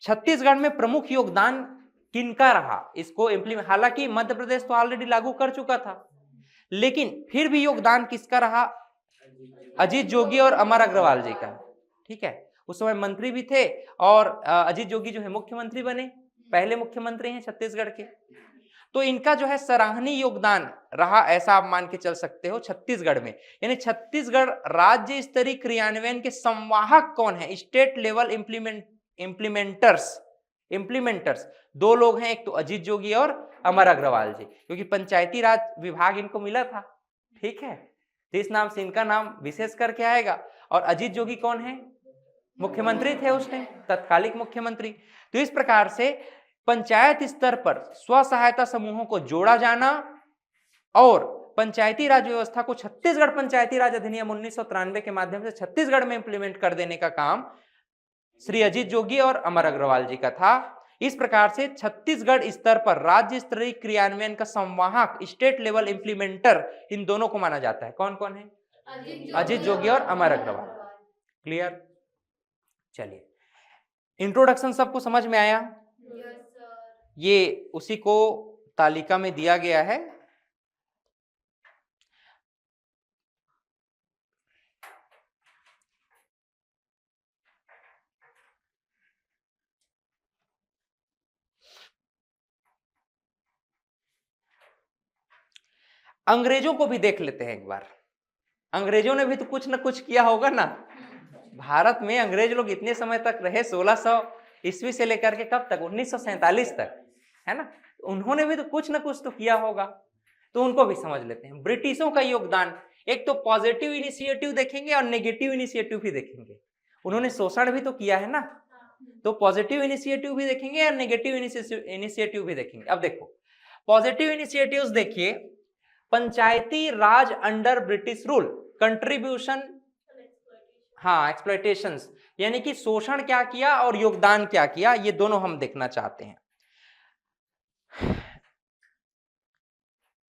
छत्तीसगढ़ में प्रमुख योगदान किनका रहा इसको इम्प्लीमेंट, हालांकि मध्य प्रदेश तो ऑलरेडी लागू कर चुका था, लेकिन फिर भी योगदान किसका रहा? अजीत जोगी और अमर अग्रवाल जी का। ठीक है, उस समय मंत्री भी थे और अजीत जोगी जो है मुख्यमंत्री बने, पहले मुख्यमंत्री हैं छत्तीसगढ़ के। तो इनका जो है सराहनीय योगदान रहा, ऐसा आप मान के चल सकते हो छत्तीसगढ़ में। यानी छत्तीसगढ़ राज्य स्तरीय क्रियान्वयन के संवाहक कौन है? स्टेट लेवल इम्प्लीमेंटर्स दो लोग हैं, एक तो अजीत जोगी और अमर अग्रवाल जी, क्योंकि पंचायती राज विभाग इनको मिला था। ठीक है, तो इस नाम से इनका नाम विशेष करके आएगा। और अजीत जोगी कौन है? मुख्यमंत्री थे उस टाइम, तत्कालिक मुख्यमंत्री। तो इस प्रकार से पंचायत स्तर पर स्व सहायता समूहों को जोड़ा जाना और पंचायती राज व्यवस्था को छत्तीसगढ़ पंचायती राज अधिनियम 1993 के माध्यम से छत्तीसगढ़ में इंप्लीमेंट कर देने का काम श्री अजीत जोगी और अमर अग्रवाल जी का था। इस प्रकार से छत्तीसगढ़ स्तर पर राज्य स्तरीय क्रियान्वयन का संवाहक स्टेट लेवल इंप्लीमेंटर इन दोनों को माना जाता है। कौन कौन है? अजीत जोगी और अमर अग्रवाल। क्लियर? चलिए, इंट्रोडक्शन सबको समझ में आया? ये उसी को तालिका में दिया गया है। अंग्रेजों को भी देख लेते हैं एक बार। अंग्रेजों ने भी तो कुछ ना कुछ किया होगा ना। भारत में अंग्रेज लोग इतने समय तक रहे, 1600 ईस्वी से लेकर के कब तक? 1947 तक, है ना। उन्होंने भी तो कुछ ना कुछ तो किया होगा, तो उनको भी समझ लेते हैं। ब्रिटिशों का योगदान, एक तो पॉजिटिव इनिशिएटिव देखेंगे और नेगेटिव इनिशिएटिव भी देखेंगे। उन्होंने शोषण भी तो किया है ना, तो पॉजिटिव इनिशिएटिव भी देखेंगे और नेगेटिव इनिशिएटिव भी देखेंगे। अब देखो पॉजिटिव इनिशिएटिव्स देखिए, पंचायती राज अंडर ब्रिटिश रूल, कंट्रीब्यूशन, हाँ एक्सप्लॉयटेशंस, यानी कि शोषण क्या किया और योगदान क्या किया, ये दोनों हम देखना चाहते हैं।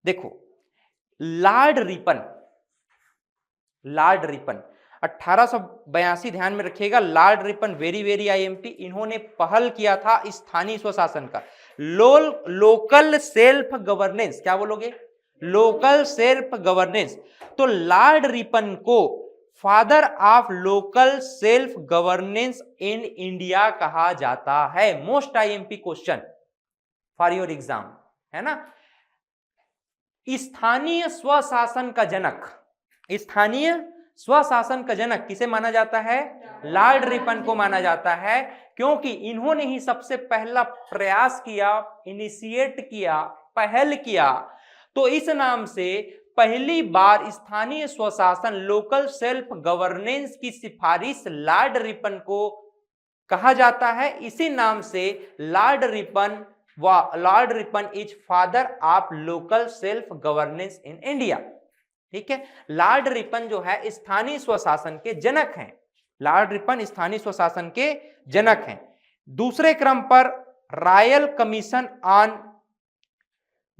देखो लॉर्ड रिपन 1882, ध्यान में रखिएगा, Lord Ripon very very IMP, इन्होंने पहल किया था स्थानीय स्वशासन का, लोकल सेल्फ गवर्नेंस। क्या बोलोगे? Local self governance. तो लॉर्ड रिपन को father of local self governance in India कहा जाता है। Most IMP question for your exam, है ना। स्थानीय स्वशासन का जनक, स्थानीय स्वशासन का जनक किसे माना जाता है? लॉर्ड रिपन को माना जाता है, क्योंकि इन्होंने ही सबसे पहला प्रयास किया, इनिशिएट किया, पहल किया। तो इस नाम से पहली बार स्थानीय स्वशासन, लोकल सेल्फ गवर्नेंस की सिफारिश लॉर्ड रिपन को कहा जाता है। इसी नाम से Lord Ripon is father of local self governance in India. ठीक है, लॉर्ड रिपन जो है स्थानीय स्वशासन के जनक हैं। लॉर्ड रिपन स्थानीय स्वशासन के जनक हैं। दूसरे क्रम पर रॉयल कमीशन ऑन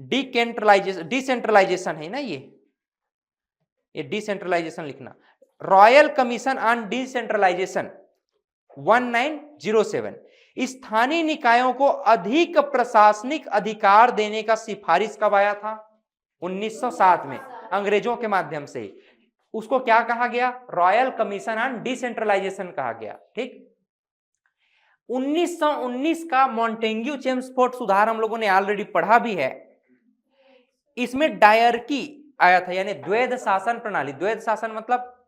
डिसेंट्रलाइजेशन है ना, ये डिसेंट्रलाइजेशन लिखना, रॉयल कमीशन ऑन डिसेंट्रलाइजेशन 1907, स्थानीय निकायों को अधिक प्रशासनिक अधिकार देने का सिफारिश कब आया था? 1907 में, अंग्रेजों के माध्यम से। उसको क्या कहा गया? रॉयल कमीशन ऑन डिसेंट्रलाइजेशन कहा गया। ठीक, 1919 का मॉन्टेग्यू चेम्सफोर्ड सुधार हम लोगों ने ऑलरेडी पढ़ा भी है। इसमें डायरकी आया था, यानी द्वैध शासन प्रणाली। द्वैध शासन मतलब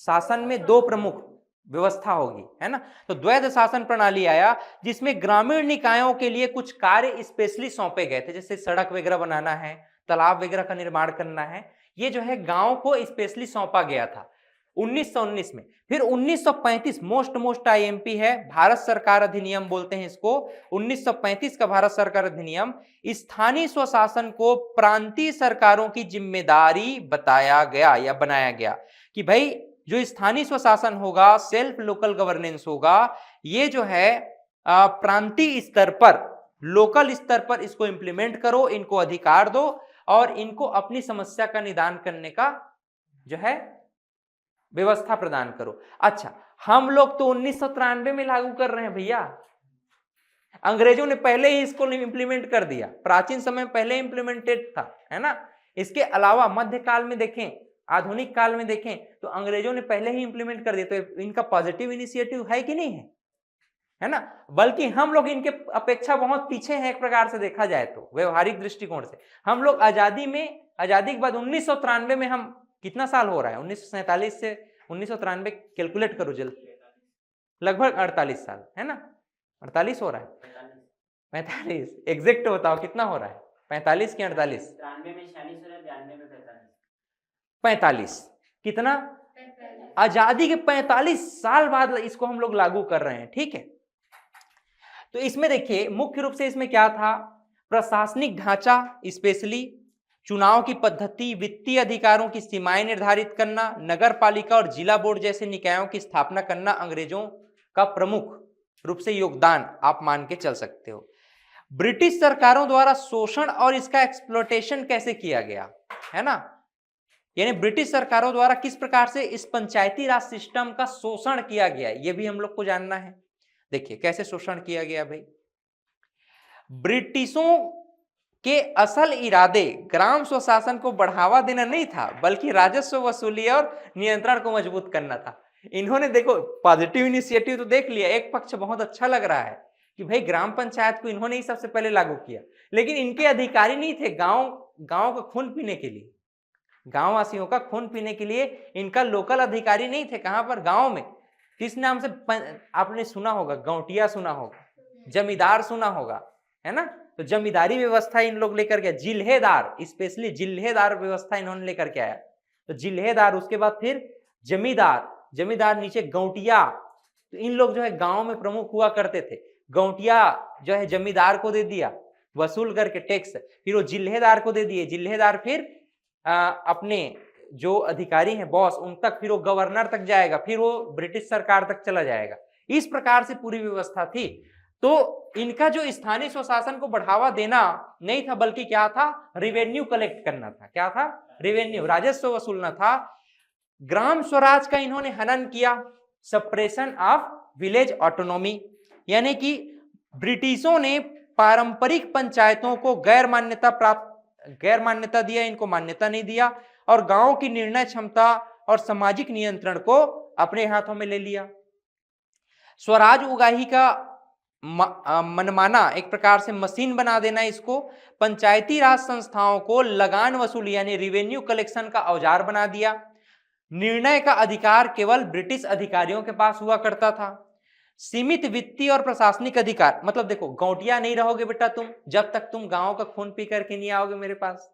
शासन में दो प्रमुख व्यवस्था होगी, है ना। तो द्वैध शासन प्रणाली आया, जिसमें ग्रामीण निकायों के लिए कुछ कार्य स्पेशली सौंपे गए थे, जैसे सड़क वगैरह बनाना है, तालाब वगैरह का निर्माण करना है, ये जो है गांव को स्पेशली सौंपा गया था 1919 में। फिर 1935 मोस्ट आईएमपी है, भारत सरकार अधिनियम बोलते हैं इसको। 1935 का भारत सरकार अधिनियम स्थानीय स्वशासन को प्रांतीय सरकारों की जिम्मेदारी बताया गया या बनाया गया, कि भाई जो स्थानीय स्वशासन होगा, सेल्फ लोकल गवर्नेंस होगा, ये जो है प्रांतीय स्तर पर, लोकल स्तर पर इसको इंप्लीमेंट करो, इनको अधिकार दो और इनको अपनी समस्या का निदान करने का जो है व्यवस्था प्रदान करो। अच्छा, हम लोग तो 1993 में लागू कर रहे हैं भैया, अंग्रेजों ने पहले ही इसको इंप्लीमेंट कर दिया, प्राचीन समय में पहले इंप्लीमेंटेड था, है ना। इसके अलावा मध्यकाल में देखें, आधुनिक काल में देखें तो अंग्रेजों ने पहले ही इंप्लीमेंट कर दिया। तो इनका पॉजिटिव इनिशिएटिव है कि नहीं है ना। बल्कि हम लोग इनके अपेक्षा बहुत पीछे हैं एक प्रकार से देखा जाए तो, व्यवहारिक दृष्टिकोण से। हम लोग आजादी के बाद 1993 में, हम कितना साल हो रहा है, 1947 से 1993 कैलकुलेट करो जल्दी, लगभग 48 साल, है ना। 48 हो रहा है, 45 एग्जैक्ट बताओ कितना हो रहा है, 45 की 48? 45 कितना, आजादी के 45 साल बाद इसको हम लोग लागू कर रहे हैं, ठीक है। तो इसमें देखिए मुख्य रूप से इसमें क्या था, प्रशासनिक ढांचा, स्पेशली चुनाव की पद्धति, वित्तीय अधिकारों की सीमाएं निर्धारित करना, नगर पालिका और जिला बोर्ड जैसे निकायों की स्थापना करना अंग्रेजों का प्रमुख रूप से योगदान आप मान के चल सकते हो। ब्रिटिश सरकारों द्वारा शोषण और इसका एक्सप्लॉयटेशन कैसे किया गया, है ना, यानी ब्रिटिश सरकारों द्वारा किस प्रकार से इस पंचायती राज सिस्टम का शोषण किया गया, यह भी हम लोग को जानना है। देखिए कैसे शोषण किया गया भाई। ब्रिटिशों के असल इरादे ग्राम स्वशासन को बढ़ावा देना नहीं था, बल्कि राजस्व वसूली और नियंत्रण को मजबूत करना था। इन्होंने देखो पॉजिटिव इनिशिएटिव तो देख लिया, एक पक्ष बहुत अच्छा लग रहा है कि भाई ग्राम पंचायत को इन्होंने ही सबसे पहले लागू किया, लेकिन इनके अधिकारी नहीं थे गांव का खून पीने के लिए, गांव वासियों का खून पीने के लिए इनका लोकल अधिकारी नहीं थे। कहां पर, गांव में। किस नाम से आपने सुना होगा, गौटिया सुना होगा, जमींदार सुना होगा, है ना। तो जमींदारी व्यवस्था इन लोग लेकर के, जिल्हेदार, स्पेशली जिल्हेदार व्यवस्था इन्होंने लेकर के आया। तो जिल्हेदार, उसके बाद फिर जमींदार, जमींदार नीचे गौटिया। तो इन लोग जो है गांव में प्रमुख हुआ करते थे। गौटिया जो है जमींदार को दे दिया वसूल करके टैक्स, फिर वो जिल्हेदार को दे दिए, जिल्हेदार फिर अपने जो अधिकारी हैं बॉस उन तक, फिर वो गवर्नर तक जाएगा, फिर वो ब्रिटिश सरकार तक चला जाएगा। इस प्रकार से पूरी व्यवस्था थी। तो इनका जो स्थानीय स्वशासन को बढ़ावा देना नहीं था, बल्कि क्या था, रिवेन्यू कलेक्ट करना था। क्या था, रिवेन्यू, राजस्व वसूलना था। ग्राम स्वराज का इन्होंने हनन किया, सप्रेशन ऑफ विलेज ऑटोनॉमी, यानी कि ब्रिटिशों ने पारंपरिक पंचायतों को गैर मान्यता दिया, इनको मान्यता नहीं दिया, और गांव की निर्णय क्षमता और सामाजिक नियंत्रण को अपने हाथों में ले लिया। स्वराज उगाही का मनमाना एक प्रकार से मशीन बना देना, इसको पंचायती राज संस्थाओं को लगान वसूली यानी रिवेन्यू कलेक्शन का औजार बना दिया। निर्णय का अधिकार केवल ब्रिटिश अधिकारियों के पास हुआ करता था। सीमित वित्तीय और प्रशासनिक अधिकार, मतलब देखो गौटिया नहीं रहोगे बेटा तुम, जब तक तुम गांव का खून पी करके नहीं आओगे मेरे पास,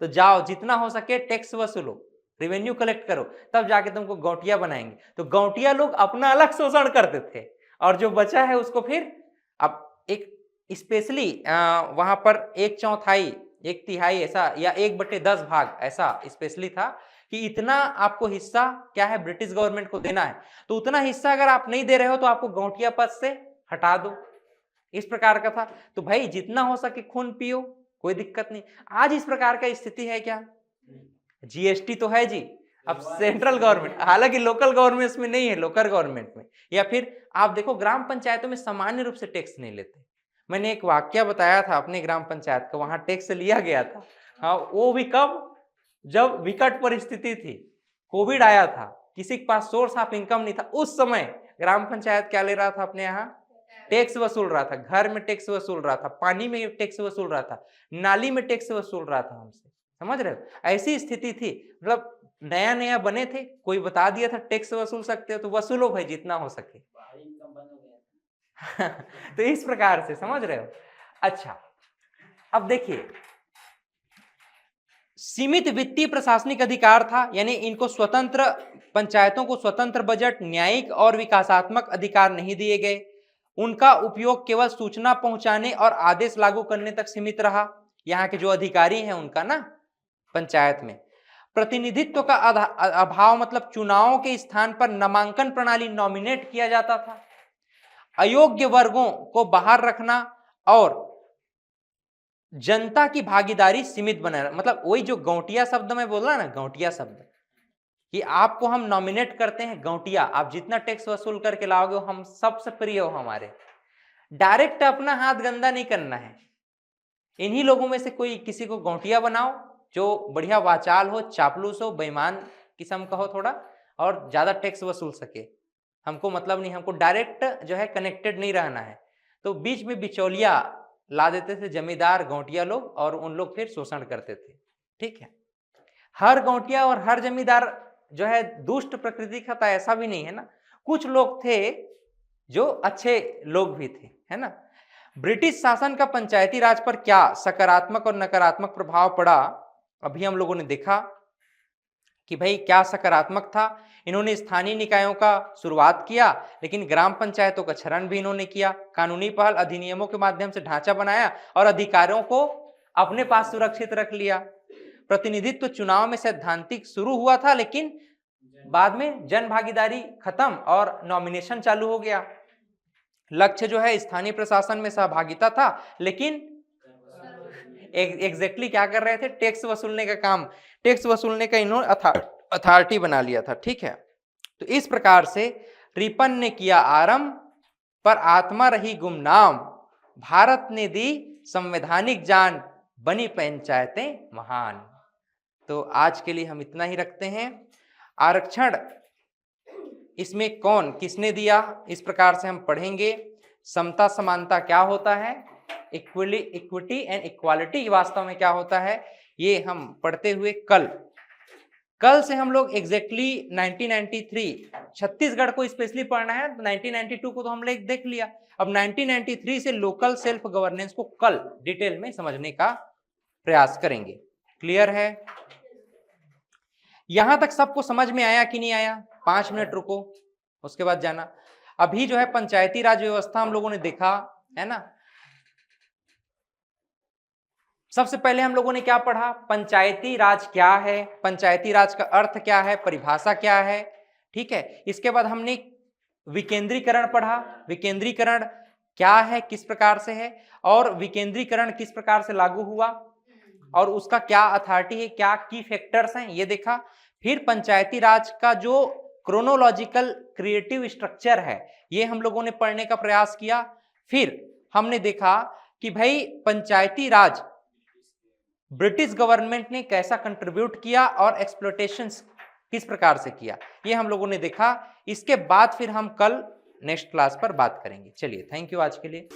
तो जाओ जितना हो सके टैक्स वसूलो, रिवेन्यू कलेक्ट करो, तब जाके तुमको गौटिया बनाएंगे। तो गौटिया लोग अपना अलग शोषण करते थे, और जो बचा है उसको फिर अब एक स्पेशली वहां पर 1/4 1/3 ऐसा, या 1/10 भाग ऐसा स्पेशली था कि इतना आपको हिस्सा क्या है ब्रिटिश गवर्नमेंट को देना है। तो उतना हिस्सा अगर आप नहीं दे रहे हो तो आपको गौटिया पद से हटा दो, इस प्रकार का था। तो भाई जितना हो सके खून पियो, कोई दिक्कत नहीं। आज इस प्रकार का स्थिति है क्या? जीएसटी तो है जी, अब सेंट्रल गवर्नमेंट, हालांकि लोकल गवर्नमेंट में नहीं है, लोकल गवर्नमेंट में। या फिर आप देखो ग्राम पंचायतों में सामान्य रूप से टैक्स नहीं लेते। मैंने एक वाक्य बताया था अपने ग्राम पंचायत का, वहां टैक्स लिया गया था। हाँ, वो भी कब? जब विकट परिस्थिति थी, कोविड आया था, किसी के पास सोर्स ऑफ इनकम नहीं था, उस समय ग्राम पंचायत क्या ले रहा था अपने यहाँ? टैक्स वसूल रहा था। घर में टैक्स वसूल रहा था, पानी में टैक्स वसूल रहा था, नाली में टैक्स वसूल रहा था हमसे, समझ रहे हो? ऐसी स्थिति थी, मतलब नया नया बने थे, कोई बता दिया था टैक्स वसूल सकते हो तो वसूलो भाई जितना हो सके। तो इस प्रकार से समझ रहे हो। अच्छा, अब देखिए सीमित वित्तीय प्रशासनिक अधिकार था, यानी इनको स्वतंत्र, पंचायतों को स्वतंत्र बजट, न्यायिक और विकासात्मक अधिकार नहीं दिए गए। उनका उपयोग केवल सूचना पहुंचाने और आदेश लागू करने तक सीमित रहा। यहाँ के जो अधिकारी हैं उनका ना पंचायत में प्रतिनिधित्व का अभाव, मतलब चुनावों के स्थान पर नामांकन प्रणाली, नॉमिनेट किया जाता था। अयोग्य वर्गों को बाहर रखना और जनता की भागीदारी सीमित बनाना, मतलब वही जो गौटिया शब्द में बोला ना, गौटिया शब्द, कि आपको हम नॉमिनेट करते हैं गौटिया, आप जितना टैक्स वसूल करके लाओगे हम सबसे प्रिय हो हमारे, डायरेक्ट अपना हाथ गंदा नहीं करना है। इन्हीं लोगों में से कोई किसी को गौटिया बनाओ जो बढ़िया वाचाल हो, चापलूस हो, बेईमान किस्म का हो थोड़ा, और ज्यादा टैक्स वसूल सके। हमको मतलब नहीं, हमको डायरेक्ट जो है कनेक्टेड नहीं रहना है। तो बीच में बिचौलिया ला देते थे जमींदार गौटिया लोग, और उन लोग फिर शोषण करते थे। ठीक है, हर गौटिया और हर जमींदार जो है दुष्ट प्रकृति का था ऐसा भी नहीं है ना, कुछ लोग थे जो अच्छे लोग भी थे, है ना। ब्रिटिश शासन का पंचायती राज पर क्या सकारात्मक और नकारात्मक प्रभाव पड़ा, अभी हम लोगों ने देखा कि भाई क्या सकारात्मक था। इन्होंने स्थानीय निकायों का शुरुआत किया, लेकिन ग्राम पंचायतों का क्षरण भी इन्होंने किया। कानूनी पहल अधिनियमों के माध्यम से ढांचा बनाया और अधिकारों को अपने पास सुरक्षित रख लिया। प्रतिनिधित्व चुनाव में सैद्धांतिक शुरू हुआ था, लेकिन बाद में जन भागीदारी खत्म और नॉमिनेशन चालू हो गया। लक्ष्य जो है स्थानीय प्रशासन में सहभागिता था, लेकिन एग्जैक्टली क्या कर रहे थे, टैक्स वसूलने का काम, टैक्स वसूलने का इन्होंने अथॉरिटी बना लिया था। ठीक है, तो इस प्रकार से रिपन ने किया आरंभ, पर आत्मा रही गुमनाम, भारत ने दी संवैधानिक जान, बनी पंचायतें महान। तो आज के लिए हम इतना ही रखते हैं। आरक्षण इसमें कौन किसने दिया, इस प्रकार से हम पढ़ेंगे। समता समानता क्या होता है, इक्विटी एंड इक्वालिटी वास्तव में क्या होता है, ये हम पढ़ते हुए कल से हम लोग एग्जैक्टली 1993 छत्तीसगढ़ को स्पेशली पढ़ना है। 1992 को तो हम लोग देख लिया, अब 1993 से लोकल सेल्फ गवर्नेंस को कल डिटेल में समझने का प्रयास करेंगे। क्लियर है? यहां तक सबको समझ में आया कि नहीं आया? 5 मिनट रुको, उसके बाद जाना। अभी जो है पंचायती राज व्यवस्था हम लोगों ने देखा है ना। सबसे पहले हम लोगों ने क्या पढ़ा, पंचायती राज क्या है, पंचायती राज का अर्थ क्या है, परिभाषा क्या है। ठीक है, इसके बाद हमने विकेंद्रीकरण पढ़ा, विकेंद्रीकरण क्या है, किस प्रकार से है, और विकेंद्रीकरण किस प्रकार से लागू हुआ, और उसका क्या अथॉरिटी है, क्या की फैक्टर्स हैं, ये देखा। फिर पंचायती राज का जो क्रोनोलॉजिकल क्रिएटिव स्ट्रक्चर है, ये हम लोगों ने पढ़ने का प्रयास किया। फिर हमने देखा कि भाई पंचायती राज ब्रिटिश गवर्नमेंट ने कैसा कंट्रीब्यूट किया और एक्सप्लॉयटेशंस किस प्रकार से किया, ये हम लोगों ने देखा। इसके बाद फिर हम कल नेक्स्ट क्लास पर बात करेंगे। चलिए, थैंक यू आज के लिए।